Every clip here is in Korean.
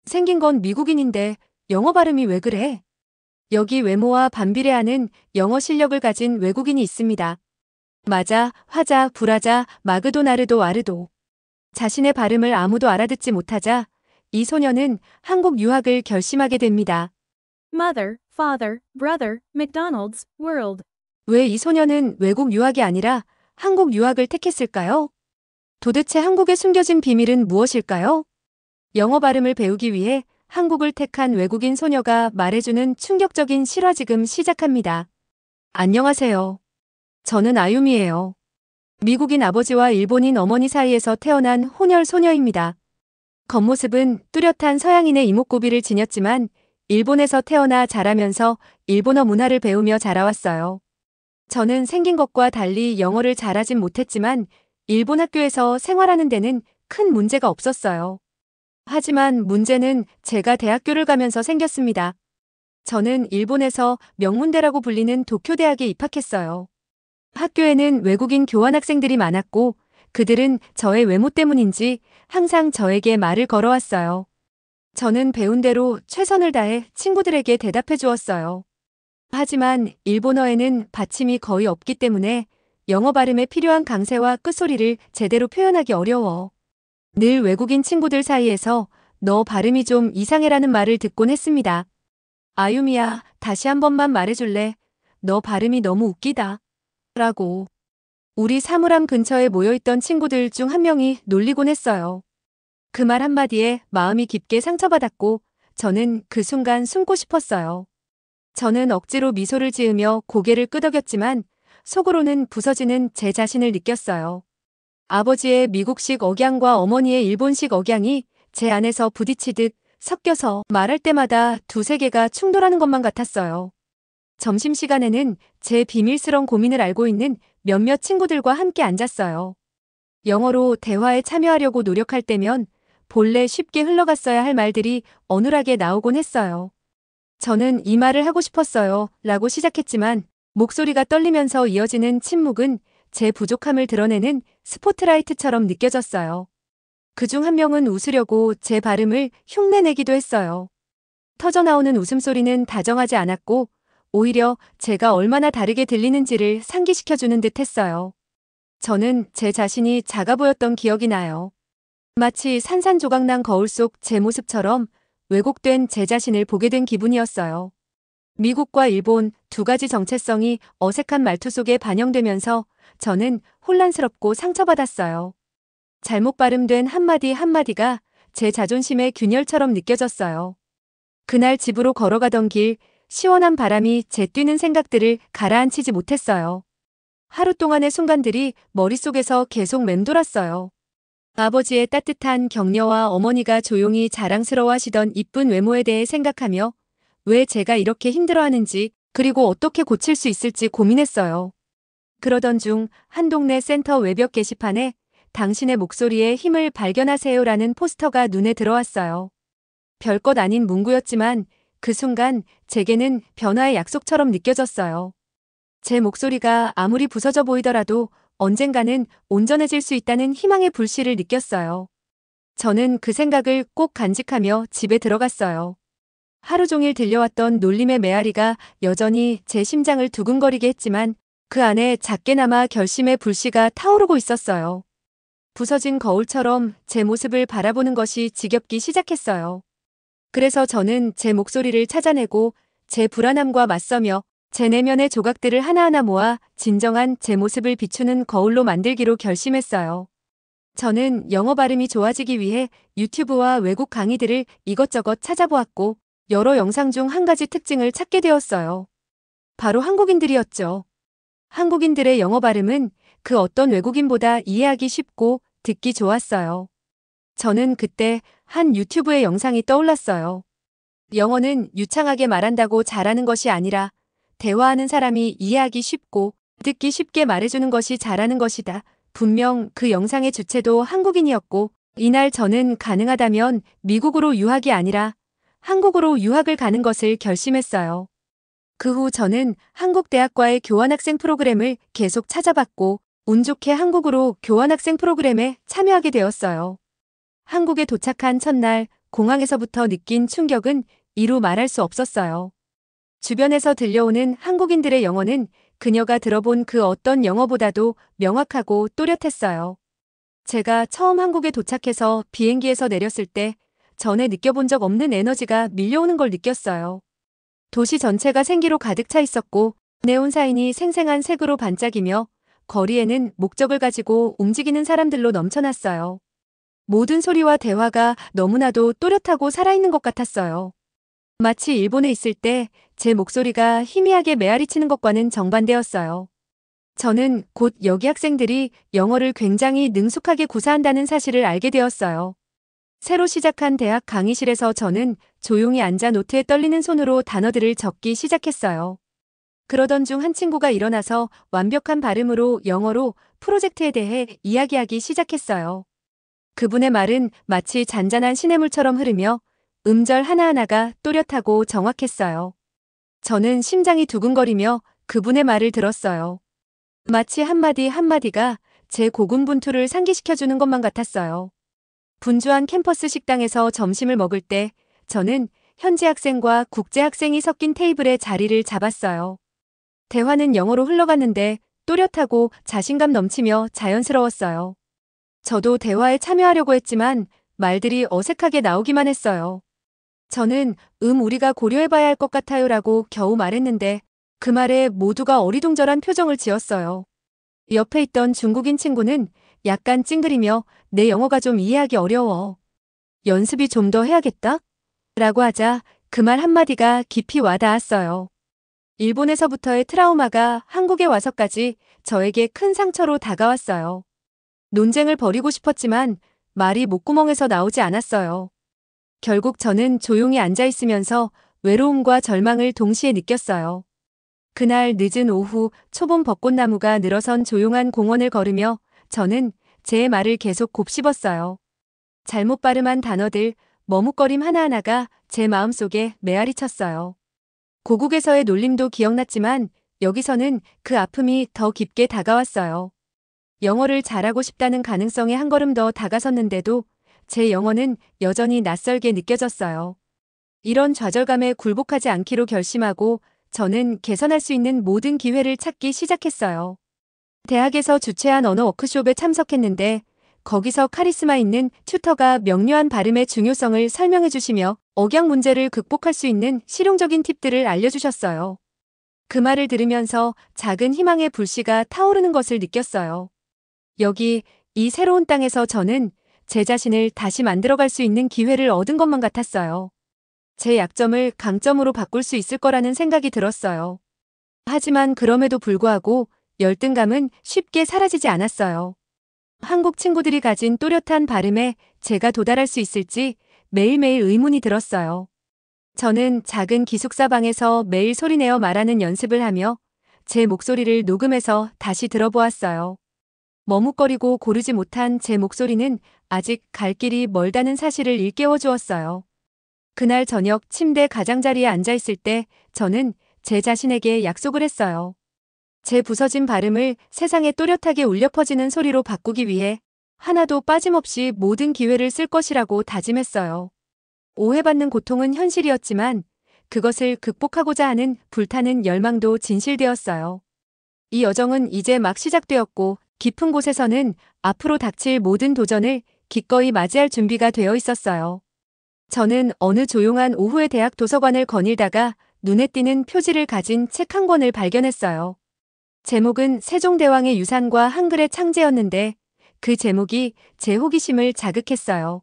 생긴 건 미국인인데 영어 발음이 왜 그래? 여기 외모와 반비례하는 영어 실력을 가진 외국인이 있습니다. 마자, 화자, 브라자, 마그도나르도 아르도. 자신의 발음을 아무도 알아듣지 못하자 이 소녀는 한국 유학을 결심하게 됩니다. Mother, father, brother, McDonald's, world. 왜 이 소녀는 외국 유학이 아니라 한국 유학을 택했을까요? 도대체 한국에 숨겨진 비밀은 무엇일까요? 영어 발음을 배우기 위해 한국을 택한 외국인 소녀가 말해주는 충격적인 실화 지금 시작합니다. 안녕하세요. 저는 아유미예요. 미국인 아버지와 일본인 어머니 사이에서 태어난 혼혈 소녀입니다. 겉모습은 뚜렷한 서양인의 이목구비를 지녔지만 일본에서 태어나 자라면서 일본어 문화를 배우며 자라왔어요. 저는 생긴 것과 달리 영어를 잘하진 못했지만 일본 학교에서 생활하는 데는 큰 문제가 없었어요. 하지만 문제는 제가 대학교를 가면서 생겼습니다. 저는 일본에서 명문대라고 불리는 도쿄대학에 입학했어요. 학교에는 외국인 교환학생들이 많았고 그들은 저의 외모 때문인지 항상 저에게 말을 걸어왔어요. 저는 배운 대로 최선을 다해 친구들에게 대답해 주었어요. 하지만 일본어에는 받침이 거의 없기 때문에 영어 발음에 필요한 강세와 끝소리를 제대로 표현하기 어려워. 늘 외국인 친구들 사이에서 너 발음이 좀 이상해라는 말을 듣곤 했습니다. 아유미야, 다시 한 번만 말해줄래? 너 발음이 너무 웃기다. 라고. 우리 사물함 근처에 모여있던 친구들 중 한 명이 놀리곤 했어요. 그 말 한마디에 마음이 깊게 상처받았고 저는 그 순간 숨고 싶었어요. 저는 억지로 미소를 지으며 고개를 끄덕였지만 속으로는 부서지는 제 자신을 느꼈어요. 아버지의 미국식 억양과 어머니의 일본식 억양이 제 안에서 부딪히듯 섞여서 말할 때마다 두세 개가 충돌하는 것만 같았어요. 점심시간에는 제 비밀스러운 고민을 알고 있는 몇몇 친구들과 함께 앉았어요. 영어로 대화에 참여하려고 노력할 때면 본래 쉽게 흘러갔어야 할 말들이 어눌하게 나오곤 했어요. 저는 이 말을 하고 싶었어요 라고 시작했지만 목소리가 떨리면서 이어지는 침묵은 제 부족함을 드러내는 스포트라이트처럼 느껴졌어요. 그중 한 명은 웃으려고 제 발음을 흉내내기도 했어요. 터져나오는 웃음소리는 다정하지 않았고 오히려 제가 얼마나 다르게 들리는지를 상기시켜주는 듯 했어요. 저는 제 자신이 작아 보였던 기억이 나요. 마치 산산조각난 거울 속 제 모습처럼 왜곡된 제 자신을 보게 된 기분이었어요. 미국과 일본 두 가지 정체성이 어색한 말투 속에 반영되면서 저는 혼란스럽고 상처받았어요. 잘못 발음된 한마디 한마디가 제 자존심의 균열처럼 느껴졌어요. 그날 집으로 걸어가던 길, 시원한 바람이 제 뛰는 생각들을 가라앉히지 못했어요. 하루 동안의 순간들이 머릿속에서 계속 맴돌았어요. 아버지의 따뜻한 격려와 어머니가 조용히 자랑스러워하시던 이쁜 외모에 대해 생각하며 왜 제가 이렇게 힘들어하는지 그리고 어떻게 고칠 수 있을지 고민했어요. 그러던 중 한 동네 센터 외벽 게시판에 당신의 목소리에 힘을 발견하세요라는 포스터가 눈에 들어왔어요. 별것 아닌 문구였지만 그 순간 제게는 변화의 약속처럼 느껴졌어요. 제 목소리가 아무리 부서져 보이더라도 언젠가는 온전해질 수 있다는 희망의 불씨를 느꼈어요. 저는 그 생각을 꼭 간직하며 집에 들어갔어요. 하루 종일 들려왔던 놀림의 메아리가 여전히 제 심장을 두근거리게 했지만 그 안에 작게나마 결심의 불씨가 타오르고 있었어요. 부서진 거울처럼 제 모습을 바라보는 것이 지겹기 시작했어요. 그래서 저는 제 목소리를 찾아내고 제 불안함과 맞서며 제 내면의 조각들을 하나하나 모아 진정한 제 모습을 비추는 거울로 만들기로 결심했어요. 저는 영어 발음이 좋아지기 위해 유튜브와 외국 강의들을 이것저것 찾아보았고 여러 영상 중 한 가지 특징을 찾게 되었어요. 바로 한국인들이었죠. 한국인들의 영어 발음은 그 어떤 외국인보다 이해하기 쉽고 듣기 좋았어요. 저는 그때 한 유튜브의 영상이 떠올랐어요. 영어는 유창하게 말한다고 잘하는 것이 아니라 대화하는 사람이 이해하기 쉽고 듣기 쉽게 말해주는 것이 잘하는 것이다. 분명 그 영상의 주체도 한국인이었고 이날 저는 가능하다면 미국으로 유학이 아니라 한국으로 유학을 가는 것을 결심했어요. 그 후 저는 한국 대학과의 교환학생 프로그램을 계속 찾아봤고 운 좋게 한국으로 교환학생 프로그램에 참여하게 되었어요. 한국에 도착한 첫날 공항에서부터 느낀 충격은 이루 말할 수 없었어요. 주변에서 들려오는 한국인들의 영어는 그녀가 들어본 그 어떤 영어보다도 명확하고 또렷했어요. 제가 처음 한국에 도착해서 비행기에서 내렸을 때 전에 느껴본 적 없는 에너지가 밀려오는 걸 느꼈어요. 도시 전체가 생기로 가득 차 있었고 네온사인이 생생한 색으로 반짝이며 거리에는 목적을 가지고 움직이는 사람들로 넘쳐났어요. 모든 소리와 대화가 너무나도 또렷하고 살아있는 것 같았어요. 마치 일본에 있을 때 제 목소리가 희미하게 메아리치는 것과는 정반대였어요. 저는 곧 여기 학생들이 영어를 굉장히 능숙하게 구사한다는 사실을 알게 되었어요. 새로 시작한 대학 강의실에서 저는 조용히 앉아 노트에 떨리는 손으로 단어들을 적기 시작했어요. 그러던 중 한 친구가 일어나서 완벽한 발음으로 영어로 프로젝트에 대해 이야기하기 시작했어요. 그분의 말은 마치 잔잔한 시냇물처럼 흐르며 음절 하나하나가 또렷하고 정확했어요. 저는 심장이 두근거리며 그분의 말을 들었어요. 마치 한마디 한마디가 제 고군분투를 상기시켜주는 것만 같았어요. 분주한 캠퍼스 식당에서 점심을 먹을 때 저는 현지 학생과 국제 학생이 섞인 테이블에 자리를 잡았어요. 대화는 영어로 흘러갔는데 또렷하고 자신감 넘치며 자연스러웠어요. 저도 대화에 참여하려고 했지만 말들이 어색하게 나오기만 했어요. 저는 우리가 고려해봐야 할 것 같아요라고 겨우 말했는데 그 말에 모두가 어리둥절한 표정을 지었어요. 옆에 있던 중국인 친구는 약간 찡그리며 내 영어가 좀 이해하기 어려워. 연습이 좀 더 해야겠다? 라고 하자 그 말 한마디가 깊이 와닿았어요. 일본에서부터의 트라우마가 한국에 와서까지 저에게 큰 상처로 다가왔어요. 논쟁을 벌이고 싶었지만 말이 목구멍에서 나오지 않았어요. 결국 저는 조용히 앉아 있으면서 외로움과 절망을 동시에 느꼈어요. 그날 늦은 오후 초봄 벚꽃나무가 늘어선 조용한 공원을 걸으며 저는 제 말을 계속 곱씹었어요. 잘못 발음한 단어들, 머뭇거림 하나하나가 제 마음속에 메아리 쳤어요. 고국에서의 놀림도 기억났지만 여기서는 그 아픔이 더 깊게 다가왔어요. 영어를 잘하고 싶다는 가능성에 한 걸음 더 다가섰는데도 제 영어는 여전히 낯설게 느껴졌어요. 이런 좌절감에 굴복하지 않기로 결심하고 저는 개선할 수 있는 모든 기회를 찾기 시작했어요. 대학에서 주최한 언어 워크숍에 참석했는데 거기서 카리스마 있는 튜터가 명료한 발음의 중요성을 설명해 주시며 억양 문제를 극복할 수 있는 실용적인 팁들을 알려주셨어요. 그 말을 들으면서 작은 희망의 불씨가 타오르는 것을 느꼈어요. 여기 이 새로운 땅에서 저는 제 자신을 다시 만들어갈 수 있는 기회를 얻은 것만 같았어요. 제 약점을 강점으로 바꿀 수 있을 거라는 생각이 들었어요. 하지만 그럼에도 불구하고 열등감은 쉽게 사라지지 않았어요. 한국 친구들이 가진 또렷한 발음에 제가 도달할 수 있을지 매일매일 의문이 들었어요. 저는 작은 기숙사 방에서 매일 소리내어 말하는 연습을 하며 제 목소리를 녹음해서 다시 들어보았어요. 머뭇거리고 고르지 못한 제 목소리는 아직 갈 길이 멀다는 사실을 일깨워 주었어요. 그날 저녁 침대 가장자리에 앉아 있을 때 저는 제 자신에게 약속을 했어요. 제 부서진 발음을 세상에 또렷하게 울려 퍼지는 소리로 바꾸기 위해 하나도 빠짐없이 모든 기회를 쓸 것이라고 다짐했어요. 오해받는 고통은 현실이었지만 그것을 극복하고자 하는 불타는 열망도 진실되었어요. 이 여정은 이제 막 시작되었고 깊은 곳에서는 앞으로 닥칠 모든 도전을 기꺼이 맞이할 준비가 되어 있었어요. 저는 어느 조용한 오후의 대학 도서관을 거닐다가 눈에 띄는 표지를 가진 책 한 권을 발견했어요. 제목은 세종대왕의 유산과 한글의 창제였는데 그 제목이 제 호기심을 자극했어요.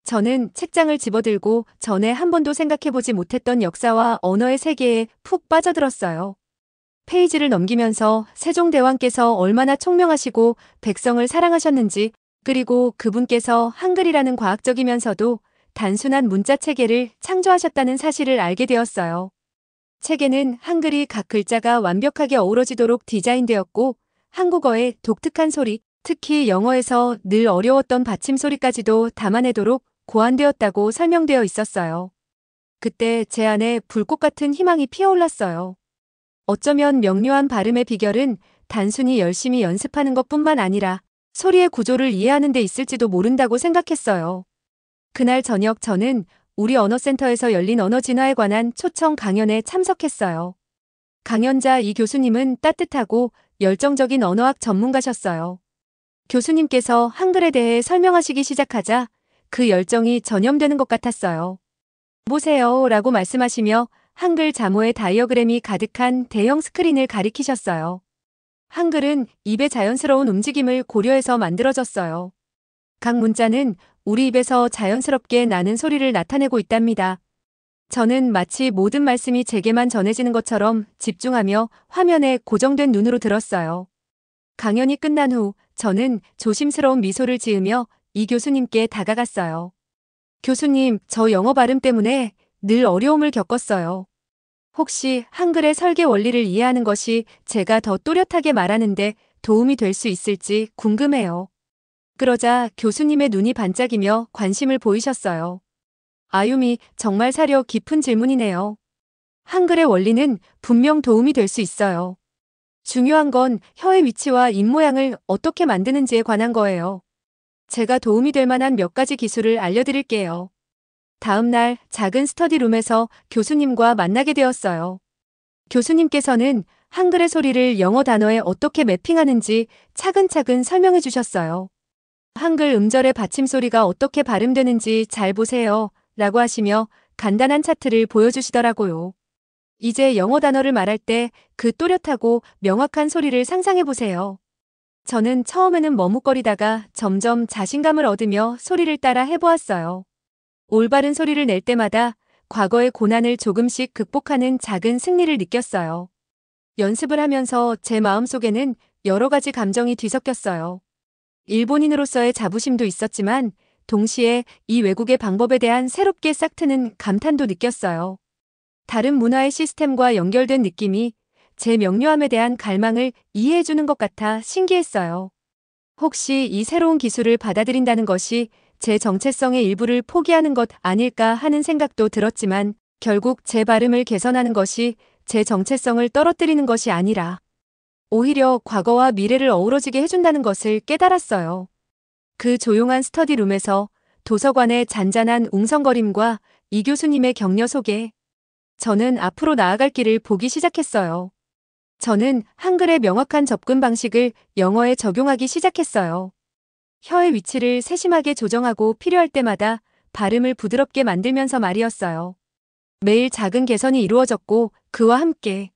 저는 책장을 집어들고 전에 한 번도 생각해보지 못했던 역사와 언어의 세계에 푹 빠져들었어요. 페이지를 넘기면서 세종대왕께서 얼마나 총명하시고 백성을 사랑하셨는지, 그리고 그분께서 한글이라는 과학적이면서도 단순한 문자 체계를 창조하셨다는 사실을 알게 되었어요. 책에는 한글이 각 글자가 완벽하게 어우러지도록 디자인되었고 한국어의 독특한 소리, 특히 영어에서 늘 어려웠던 받침 소리까지도 담아내도록 고안되었다고 설명되어 있었어요. 그때 제 안에 불꽃 같은 희망이 피어올랐어요. 어쩌면 명료한 발음의 비결은 단순히 열심히 연습하는 것뿐만 아니라 소리의 구조를 이해하는 데 있을지도 모른다고 생각했어요. 그날 저녁 저는 우리 언어센터에서 열린 언어 진화에 관한 초청 강연에 참석했어요. 강연자 이 교수님은 따뜻하고 열정적인 언어학 전문가셨어요. 교수님께서 한글에 대해 설명하시기 시작하자 그 열정이 전염되는 것 같았어요. 보세요 라고 말씀하시며 한글 자모의 다이어그램이 가득한 대형 스크린을 가리키셨어요. 한글은 입의 자연스러운 움직임을 고려해서 만들어졌어요. 각 문자는 우리 입에서 자연스럽게 나는 소리를 나타내고 있답니다. 저는 마치 모든 말씀이 제게만 전해지는 것처럼 집중하며 화면에 고정된 눈으로 들었어요. 강연이 끝난 후 저는 조심스러운 미소를 지으며 이 교수님께 다가갔어요. 교수님, 저 영어 발음 때문에 늘 어려움을 겪었어요. 혹시 한글의 설계 원리를 이해하는 것이 제가 더 또렷하게 말하는데 도움이 될 수 있을지 궁금해요. 그러자 교수님의 눈이 반짝이며 관심을 보이셨어요. 아유미, 정말 사려 깊은 질문이네요. 한글의 원리는 분명 도움이 될 수 있어요. 중요한 건 혀의 위치와 입 모양을 어떻게 만드는지에 관한 거예요. 제가 도움이 될 만한 몇 가지 기술을 알려드릴게요. 다음 날 작은 스터디룸에서 교수님과 만나게 되었어요. 교수님께서는 한글의 소리를 영어 단어에 어떻게 매핑하는지 차근차근 설명해 주셨어요. 한글 음절의 받침 소리가 어떻게 발음되는지 잘 보세요 라고 하시며 간단한 차트를 보여주시더라고요. 이제 영어 단어를 말할 때 그 또렷하고 명확한 소리를 상상해 보세요. 저는 처음에는 머뭇거리다가 점점 자신감을 얻으며 소리를 따라 해보았어요. 올바른 소리를 낼 때마다 과거의 고난을 조금씩 극복하는 작은 승리를 느꼈어요. 연습을 하면서 제 마음속에는 여러 가지 감정이 뒤섞였어요. 일본인으로서의 자부심도 있었지만 동시에 이 외국의 방법에 대한 새롭게 싹트는 감탄도 느꼈어요. 다른 문화의 시스템과 연결된 느낌이 제 명료함에 대한 갈망을 이해해주는 것 같아 신기했어요. 혹시 이 새로운 기술을 받아들인다는 것이 제 정체성의 일부를 포기하는 것 아닐까 하는 생각도 들었지만 결국 제 발음을 개선하는 것이 제 정체성을 떨어뜨리는 것이 아니라 오히려 과거와 미래를 어우러지게 해준다는 것을 깨달았어요. 그 조용한 스터디룸에서 도서관의 잔잔한 웅성거림과 이 교수님의 격려 속에 저는 앞으로 나아갈 길을 보기 시작했어요. 저는 한글의 명확한 접근 방식을 영어에 적용하기 시작했어요. 혀의 위치를 세심하게 조정하고 필요할 때마다 발음을 부드럽게 만들면서 말이었어요. 매일 작은 개선이 이루어졌고 그와 함께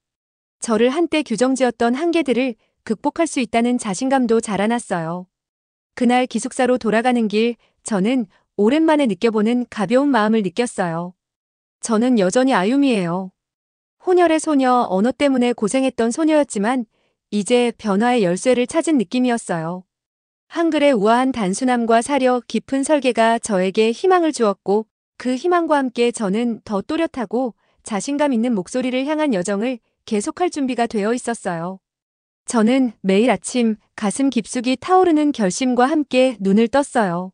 저를 한때 규정지었던 한계들을 극복할 수 있다는 자신감도 자라났어요. 그날 기숙사로 돌아가는 길 저는 오랜만에 느껴보는 가벼운 마음을 느꼈어요. 저는 여전히 아유미예요. 혼혈의 소녀, 언어 때문에 고생했던 소녀였지만 이제 변화의 열쇠를 찾은 느낌이었어요. 한글의 우아한 단순함과 사려 깊은 설계가 저에게 희망을 주었고 그 희망과 함께 저는 더 또렷하고 자신감 있는 목소리를 향한 여정을 계속할 준비가 되어 있었어요. 저는 매일 아침 가슴 깊숙이 타오르는 결심과 함께 눈을 떴어요.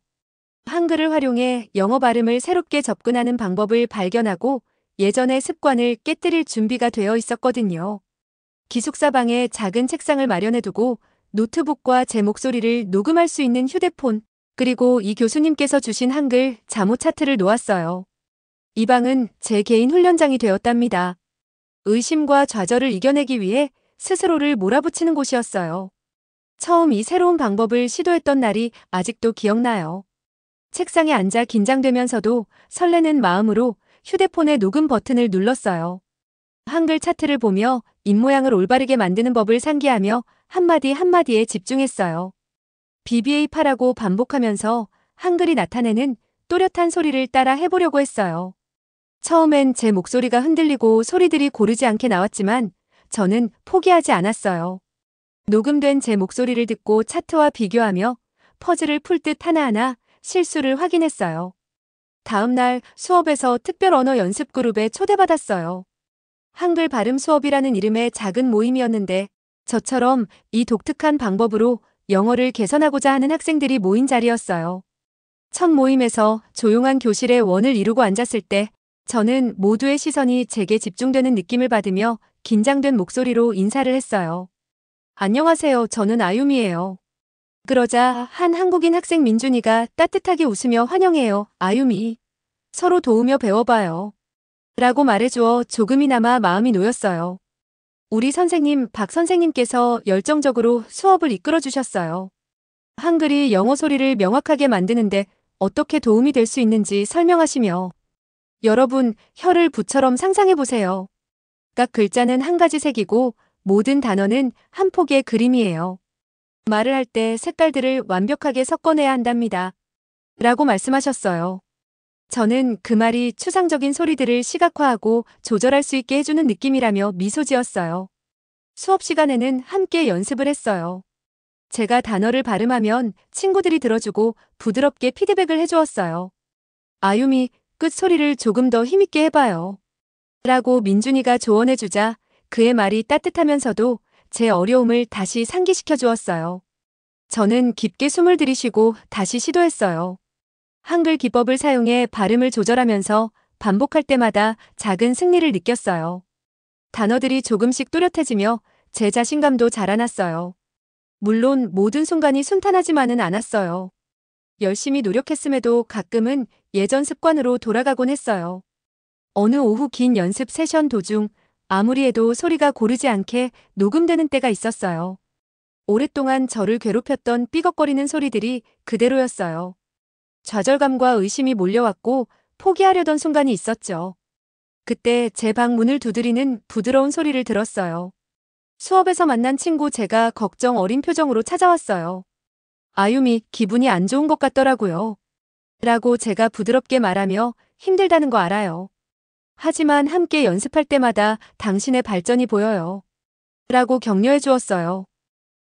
한글을 활용해 영어 발음을 새롭게 접근하는 방법을 발견하고 예전의 습관을 깨뜨릴 준비가 되어 있었거든요. 기숙사 방에 작은 책상을 마련해두고 노트북과 제 목소리를 녹음할 수 있는 휴대폰, 그리고 이 교수님께서 주신 한글 자모 차트를 놓았어요. 이 방은 제 개인 훈련장이 되었답니다. 의심과 좌절을 이겨내기 위해 스스로를 몰아붙이는 곳이었어요. 처음 이 새로운 방법을 시도했던 날이 아직도 기억나요. 책상에 앉아 긴장되면서도 설레는 마음으로 휴대폰의 녹음 버튼을 눌렀어요. 한글 차트를 보며 입모양을 올바르게 만드는 법을 상기하며 한마디 한마디에 집중했어요. BBA8라고 반복하면서 한글이 나타내는 또렷한 소리를 따라 해보려고 했어요. 처음엔 제 목소리가 흔들리고 소리들이 고르지 않게 나왔지만 저는 포기하지 않았어요. 녹음된 제 목소리를 듣고 차트와 비교하며 퍼즐을 풀 듯 하나하나 실수를 확인했어요. 다음 날 수업에서 특별 언어 연습 그룹에 초대받았어요. 한글 발음 수업이라는 이름의 작은 모임이었는데 저처럼 이 독특한 방법으로 영어를 개선하고자 하는 학생들이 모인 자리였어요. 첫 모임에서 조용한 교실의 원을 이루고 앉았을 때 저는 모두의 시선이 제게 집중되는 느낌을 받으며 긴장된 목소리로 인사를 했어요. 안녕하세요. 저는 아유미예요. 그러자 한 한국인 학생 민준이가 따뜻하게 웃으며 환영해요. 아유미. 서로 도우며 배워봐요. 라고 말해주어 조금이나마 마음이 놓였어요. 우리 선생님 박 선생님께서 열정적으로 수업을 이끌어 주셨어요. 한글이 영어 소리를 명확하게 만드는데 어떻게 도움이 될 수 있는지 설명하시며 여러분 혀를 붓처럼 상상해보세요. 각 글자는 한 가지 색이고 모든 단어는 한 폭의 그림이에요. 말을 할 때 색깔들을 완벽하게 섞어내야 한답니다. 라고 말씀하셨어요. 저는 그 말이 추상적인 소리들을 시각화하고 조절할 수 있게 해주는 느낌이라며 미소 지었어요. 수업 시간에는 함께 연습을 했어요. 제가 단어를 발음하면 친구들이 들어주고 부드럽게 피드백을 해주었어요. 아유미, 끝소리를 조금 더 힘있게 해봐요. 라고 민준이가 조언해주자 그의 말이 따뜻하면서도 제 어려움을 다시 상기시켜 주었어요. 저는 깊게 숨을 들이쉬고 다시 시도했어요. 한글 기법을 사용해 발음을 조절하면서 반복할 때마다 작은 승리를 느꼈어요. 단어들이 조금씩 뚜렷해지며 제 자신감도 자라났어요. 물론 모든 순간이 순탄하지만은 않았어요. 열심히 노력했음에도 가끔은 예전 습관으로 돌아가곤 했어요. 어느 오후 긴 연습 세션 도중 아무리 해도 소리가 고르지 않게 녹음되는 때가 있었어요. 오랫동안 저를 괴롭혔던 삐걱거리는 소리들이 그대로였어요. 좌절감과 의심이 몰려왔고 포기하려던 순간이 있었죠. 그때 제 방 문을 두드리는 부드러운 소리를 들었어요. 수업에서 만난 친구 제가 걱정 어린 표정으로 찾아왔어요. 아유미, 기분이 안 좋은 것 같더라고요. 라고 제가 부드럽게 말하며 힘들다는 거 알아요. 하지만 함께 연습할 때마다 당신의 발전이 보여요. 라고 격려해 주었어요.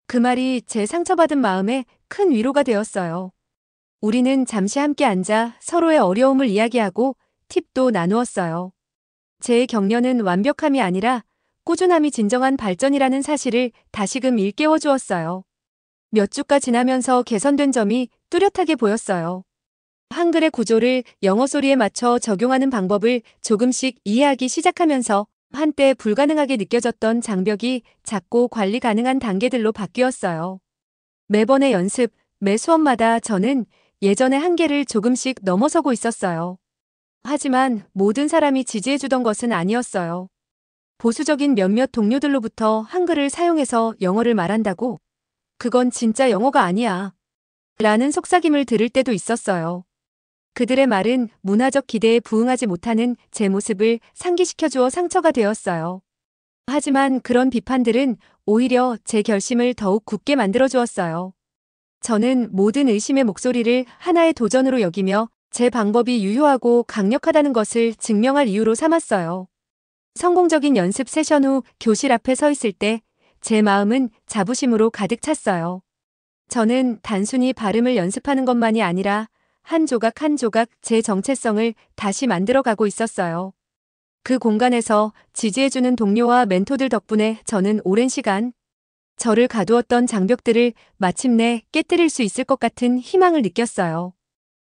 그 말이 제 상처받은 마음에 큰 위로가 되었어요. 우리는 잠시 함께 앉아 서로의 어려움을 이야기하고 팁도 나누었어요. 제 격려는 완벽함이 아니라 꾸준함이 진정한 발전이라는 사실을 다시금 일깨워 주었어요. 몇 주가 지나면서 개선된 점이 뚜렷하게 보였어요. 한글의 구조를 영어 소리에 맞춰 적용하는 방법을 조금씩 이해하기 시작하면서 한때 불가능하게 느껴졌던 장벽이 작고 관리 가능한 단계들로 바뀌었어요. 매번의 연습, 매 수업마다 저는 예전의 한계를 조금씩 넘어서고 있었어요. 하지만 모든 사람이 지지해주던 것은 아니었어요. 보수적인 몇몇 동료들로부터 한글을 사용해서 영어를 말한다고? 그건 진짜 영어가 아니야. 라는 속삭임을 들을 때도 있었어요. 그들의 말은 문화적 기대에 부응하지 못하는 제 모습을 상기시켜주어 상처가 되었어요. 하지만 그런 비판들은 오히려 제 결심을 더욱 굳게 만들어주었어요. 저는 모든 의심의 목소리를 하나의 도전으로 여기며 제 방법이 유효하고 강력하다는 것을 증명할 이유로 삼았어요. 성공적인 연습 세션 후 교실 앞에 서 있을 때 제 마음은 자부심으로 가득 찼어요. 저는 단순히 발음을 연습하는 것만이 아니라 한 조각 한 조각 제 정체성을 다시 만들어가고 있었어요. 그 공간에서 지지해주는 동료와 멘토들 덕분에 저는 오랜 시간 저를 가두었던 장벽들을 마침내 깨뜨릴 수 있을 것 같은 희망을 느꼈어요.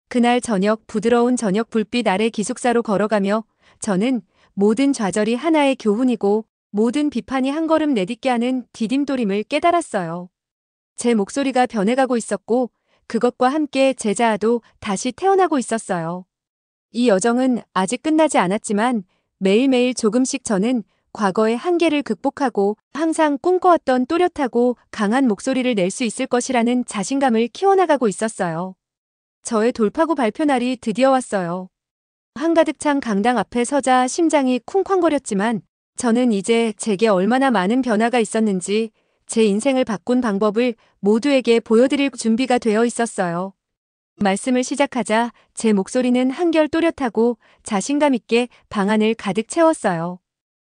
그날 저녁 부드러운 저녁 불빛 아래 기숙사로 걸어가며 저는 모든 좌절이 하나의 교훈이고 모든 비판이 한 걸음 내딛게 하는 디딤돌임을 깨달았어요. 제 목소리가 변해가고 있었고 그것과 함께 제 자아도 다시 태어나고 있었어요. 이 여정은 아직 끝나지 않았지만 매일매일 조금씩 저는 과거의 한계를 극복하고 항상 꿈꿔왔던 또렷하고 강한 목소리를 낼 수 있을 것이라는 자신감을 키워나가고 있었어요. 저의 돌파구 발표 날이 드디어 왔어요. 한가득 찬 강당 앞에 서자 심장이 쿵쾅거렸지만 저는 이제 제게 얼마나 많은 변화가 있었는지 제 인생을 바꾼 방법을 모두에게 보여드릴 준비가 되어 있었어요. 말씀을 시작하자 제 목소리는 한결 또렷하고 자신감 있게 방안을 가득 채웠어요.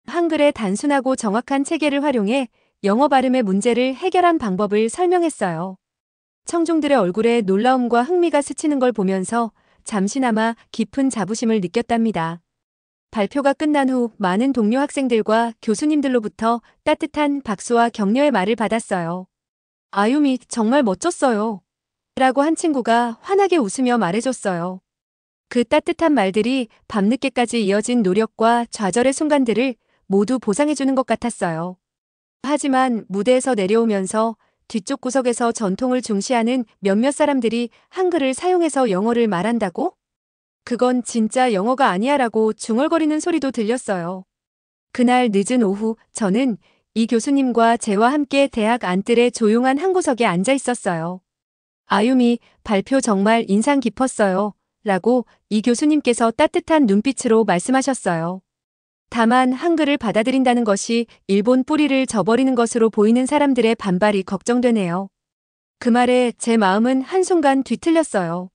한글의 단순하고 정확한 체계를 활용해 영어 발음의 문제를 해결한 방법을 설명했어요. 청중들의 얼굴에 놀라움과 흥미가 스치는 걸 보면서 잠시나마 깊은 자부심을 느꼈답니다. 발표가 끝난 후 많은 동료 학생들과 교수님들로부터 따뜻한 박수와 격려의 말을 받았어요. 아유미, 정말 멋졌어요. 라고 한 친구가 환하게 웃으며 말해줬어요. 그 따뜻한 말들이 밤늦게까지 이어진 노력과 좌절의 순간들을 모두 보상해주는 것 같았어요. 하지만 무대에서 내려오면서 뒤쪽 구석에서 전통을 중시하는 몇몇 사람들이 한글을 사용해서 영어를 말한다고? 그건 진짜 영어가 아니야 라고 중얼거리는 소리도 들렸어요. 그날 늦은 오후 저는 이 교수님과 제와 함께 대학 안뜰의 조용한 한 구석에 앉아 있었어요. 아유미, 발표 정말 인상 깊었어요. 라고 이 교수님께서 따뜻한 눈빛으로 말씀하셨어요. 다만 한글을 받아들인다는 것이 일본 뿌리를 저버리는 것으로 보이는 사람들의 반발이 걱정되네요. 그 말에 제 마음은 한순간 뒤틀렸어요.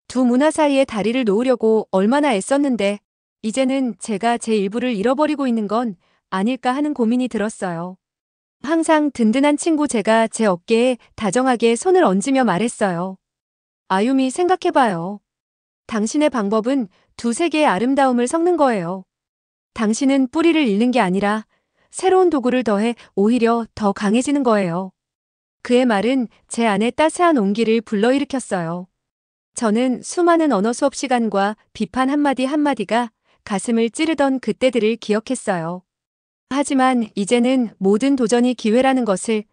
두 문화 사이에 다리를 놓으려고 얼마나 애썼는데 이제는 제가 제 일부를 잃어버리고 있는 건 아닐까 하는 고민이 들었어요. 항상 든든한 친구 제가 제 어깨에 다정하게 손을 얹으며 말했어요. 아유미 생각해봐요. 당신의 방법은 두 세계의 아름다움을 섞는 거예요. 당신은 뿌리를 잃는 게 아니라 새로운 도구를 더해 오히려 더 강해지는 거예요. 그의 말은 제 안에 따스한 온기를 불러일으켰어요. 저는 수많은 언어 수업 시간과 비판 한마디 한마디가 가슴을 찌르던 그때들을 기억했어요. 하지만 이제는 모든 도전이 기회라는 것을,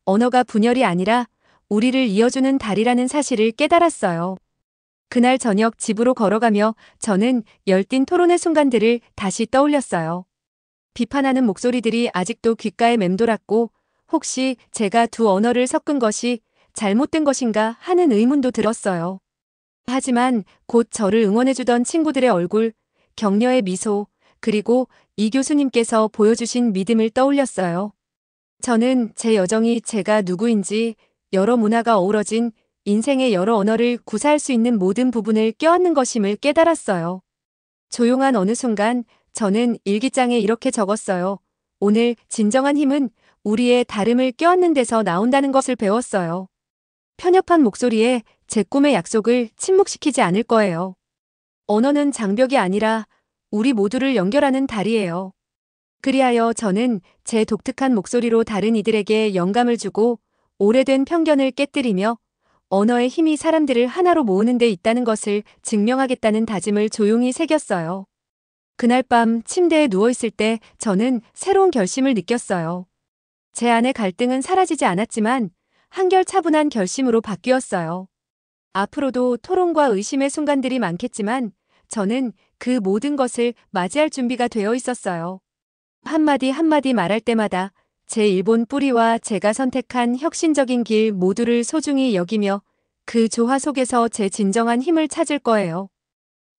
언어가 분열이 아니라 우리를 이어주는 다리라는 사실을 깨달았어요. 그날 저녁 집으로 걸어가며 저는 열띤 토론의 순간들을 다시 떠올렸어요. 비판하는 목소리들이 아직도 귓가에 맴돌았고 혹시 제가 두 언어를 섞은 것이 잘못된 것인가 하는 의문도 들었어요. 하지만 곧 저를 응원해주던 친구들의 얼굴, 격려의 미소, 그리고 이 교수님께서 보여주신 믿음을 떠올렸어요. 저는 제 여정이 제가 누구인지, 여러 문화가 어우러진 인생의 여러 언어를 구사할 수 있는 모든 부분을 껴안는 것임을 깨달았어요. 조용한 어느 순간 저는 일기장에 이렇게 적었어요. 오늘 진정한 힘은 우리의 다름을 껴안는 데서 나온다는 것을 배웠어요. 편협한 목소리에 제 꿈의 약속을 침묵시키지 않을 거예요. 언어는 장벽이 아니라 우리 모두를 연결하는 다리예요. 그리하여 저는 제 독특한 목소리로 다른 이들에게 영감을 주고 오래된 편견을 깨뜨리며 언어의 힘이 사람들을 하나로 모으는 데 있다는 것을 증명하겠다는 다짐을 조용히 새겼어요. 그날 밤 침대에 누워있을 때 저는 새로운 결심을 느꼈어요. 제 안의 갈등은 사라지지 않았지만 한결 차분한 결심으로 바뀌었어요. 앞으로도 토론과 의심의 순간들이 많겠지만 저는 그 모든 것을 맞이할 준비가 되어 있었어요. 한마디 한마디 말할 때마다 제 일본 뿌리와 제가 선택한 혁신적인 길 모두를 소중히 여기며 그 조화 속에서 제 진정한 힘을 찾을 거예요.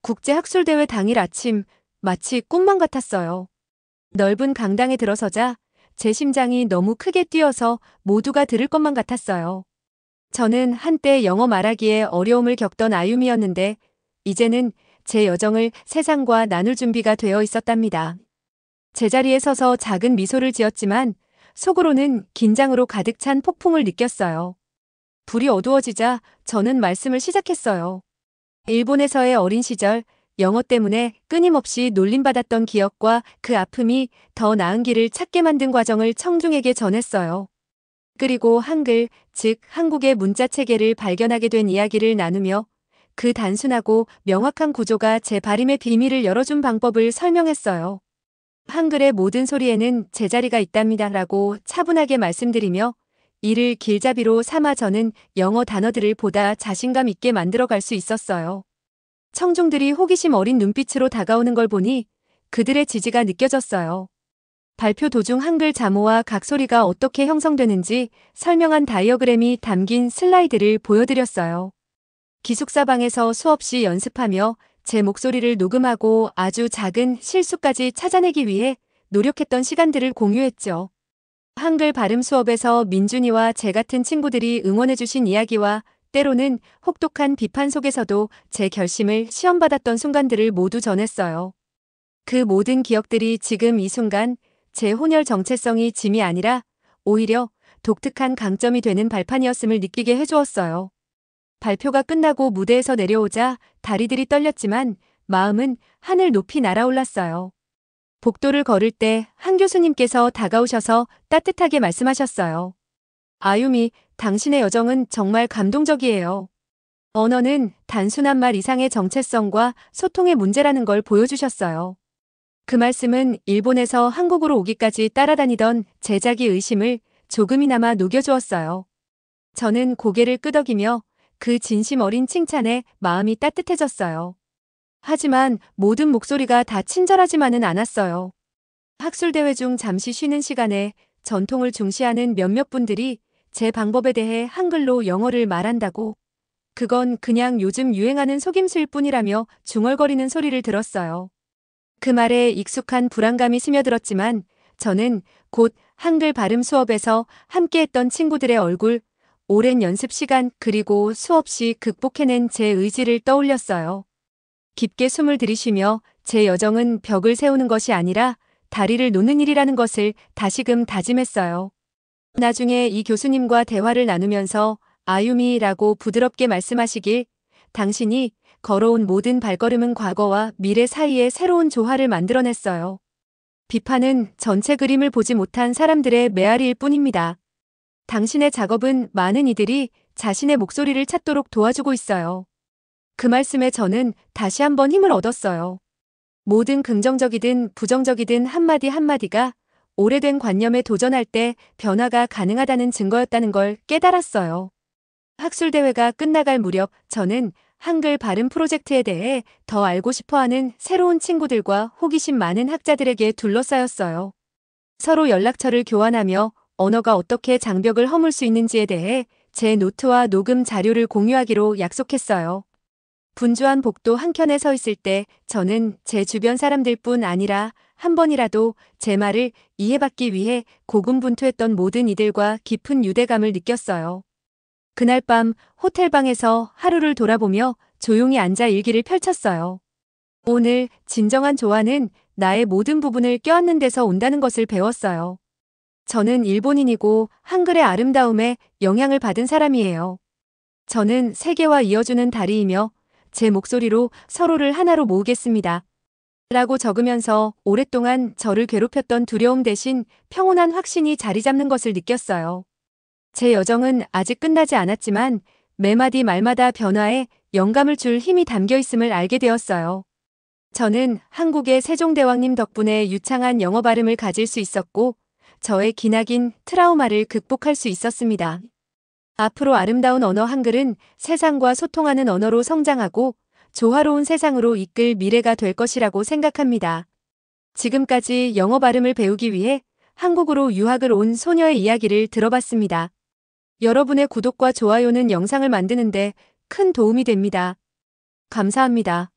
국제학술대회 당일 아침, 마치 꿈만 같았어요. 넓은 강당에 들어서자 제 심장이 너무 크게 뛰어서 모두가 들을 것만 같았어요. 저는 한때 영어 말하기에 어려움을 겪던 아유미였는데 이제는 제 여정을 세상과 나눌 준비가 되어 있었답니다. 제자리에 서서 작은 미소를 지었지만 속으로는 긴장으로 가득 찬 폭풍을 느꼈어요. 불이 어두워지자 저는 말씀을 시작했어요. 일본에서의 어린 시절, 영어 때문에 끊임없이 놀림받았던 기억과 그 아픔이 더 나은 길을 찾게 만든 과정을 청중에게 전했어요. 그리고 한글, 즉 한국의 문자 체계를 발견하게 된 이야기를 나누며 그 단순하고 명확한 구조가 제 발음의 비밀을 열어준 방법을 설명했어요. 한글의 모든 소리에는 제자리가 있답니다라고 차분하게 말씀드리며 이를 길잡이로 삼아 저는 영어 단어들을 보다 자신감 있게 만들어갈 수 있었어요. 청중들이 호기심 어린 눈빛으로 다가오는 걸 보니 그들의 지지가 느껴졌어요. 발표 도중 한글 자모와 각소리가 어떻게 형성되는지 설명한 다이어그램이 담긴 슬라이드를 보여드렸어요. 기숙사방에서 수없이 연습하며 제 목소리를 녹음하고 아주 작은 실수까지 찾아내기 위해 노력했던 시간들을 공유했죠. 한글 발음 수업에서 민준이와 제 같은 친구들이 응원해주신 이야기와 때로는 혹독한 비판 속에서도 제 결심을 시험받았던 순간들을 모두 전했어요. 그 모든 기억들이 지금 이 순간 제 혼혈 정체성이 짐이 아니라 오히려 독특한 강점이 되는 발판이었음을 느끼게 해주었어요. 발표가 끝나고 무대에서 내려오자 다리들이 떨렸지만 마음은 하늘 높이 날아올랐어요. 복도를 걸을 때 한 교수님께서 다가오셔서 따뜻하게 말씀하셨어요. 아유미, 당신의 여정은 정말 감동적이에요. 언어는 단순한 말 이상의 정체성과 소통의 문제라는 걸 보여주셨어요. 그 말씀은 일본에서 한국으로 오기까지 따라다니던 제자기 의심을 조금이나마 녹여주었어요. 저는 고개를 끄덕이며 그 진심 어린 칭찬에 마음이 따뜻해졌어요. 하지만 모든 목소리가 다 친절하지만은 않았어요. 학술대회 중 잠시 쉬는 시간에 전통을 중시하는 몇몇 분들이 제 방법에 대해 한글로 영어를 말한다고 그건 그냥 요즘 유행하는 속임수일 뿐이라며 중얼거리는 소리를 들었어요. 그 말에 익숙한 불안감이 스며들었지만 저는 곧 한글 발음 수업에서 함께했던 친구들의 얼굴, 오랜 연습 시간 그리고 수없이 극복해낸 제 의지를 떠올렸어요. 깊게 숨을 들이쉬며 제 여정은 벽을 세우는 것이 아니라 다리를 놓는 일이라는 것을 다시금 다짐했어요. 나중에 이 교수님과 대화를 나누면서 아유미라고 부드럽게 말씀하시길 당신이 걸어온 모든 발걸음은 과거와 미래 사이에 새로운 조화를 만들어냈어요. 비판은 전체 그림을 보지 못한 사람들의 메아리일 뿐입니다. 당신의 작업은 많은 이들이 자신의 목소리를 찾도록 도와주고 있어요. 그 말씀에 저는 다시 한번 힘을 얻었어요. 모든 긍정적이든 부정적이든 한마디 한마디가 오래된 관념에 도전할 때 변화가 가능하다는 증거였다는 걸 깨달았어요. 학술대회가 끝나갈 무렵 저는 한글 발음 프로젝트에 대해 더 알고 싶어하는 새로운 친구들과 호기심 많은 학자들에게 둘러싸였어요. 서로 연락처를 교환하며 언어가 어떻게 장벽을 허물 수 있는지에 대해 제 노트와 녹음 자료를 공유하기로 약속했어요. 분주한 복도 한켠에 서 있을 때 저는 제 주변 사람들뿐 아니라 한 번이라도 제 말을 이해받기 위해 고군분투했던 모든 이들과 깊은 유대감을 느꼈어요. 그날 밤 호텔방에서 하루를 돌아보며 조용히 앉아 일기를 펼쳤어요. 오늘 진정한 조화는 나의 모든 부분을 껴안는 데서 온다는 것을 배웠어요. 저는 일본인이고 한글의 아름다움에 영향을 받은 사람이에요. 저는 세계와 이어주는 다리이며 제 목소리로 서로를 하나로 모으겠습니다. 라고 적으면서 오랫동안 저를 괴롭혔던 두려움 대신 평온한 확신이 자리 잡는 것을 느꼈어요. 제 여정은 아직 끝나지 않았지만 매마디 말마다 변화에 영감을 줄 힘이 담겨 있음을 알게 되었어요. 저는 한국의 세종대왕님 덕분에 유창한 영어 발음을 가질 수 있었고 저의 기나긴 트라우마를 극복할 수 있었습니다. 앞으로 아름다운 언어 한글은 세상과 소통하는 언어로 성장하고 조화로운 세상으로 이끌 미래가 될 것이라고 생각합니다. 지금까지 영어 발음을 배우기 위해 한국으로 유학을 온 소녀의 이야기를 들어봤습니다. 여러분의 구독과 좋아요는 영상을 만드는데 큰 도움이 됩니다. 감사합니다.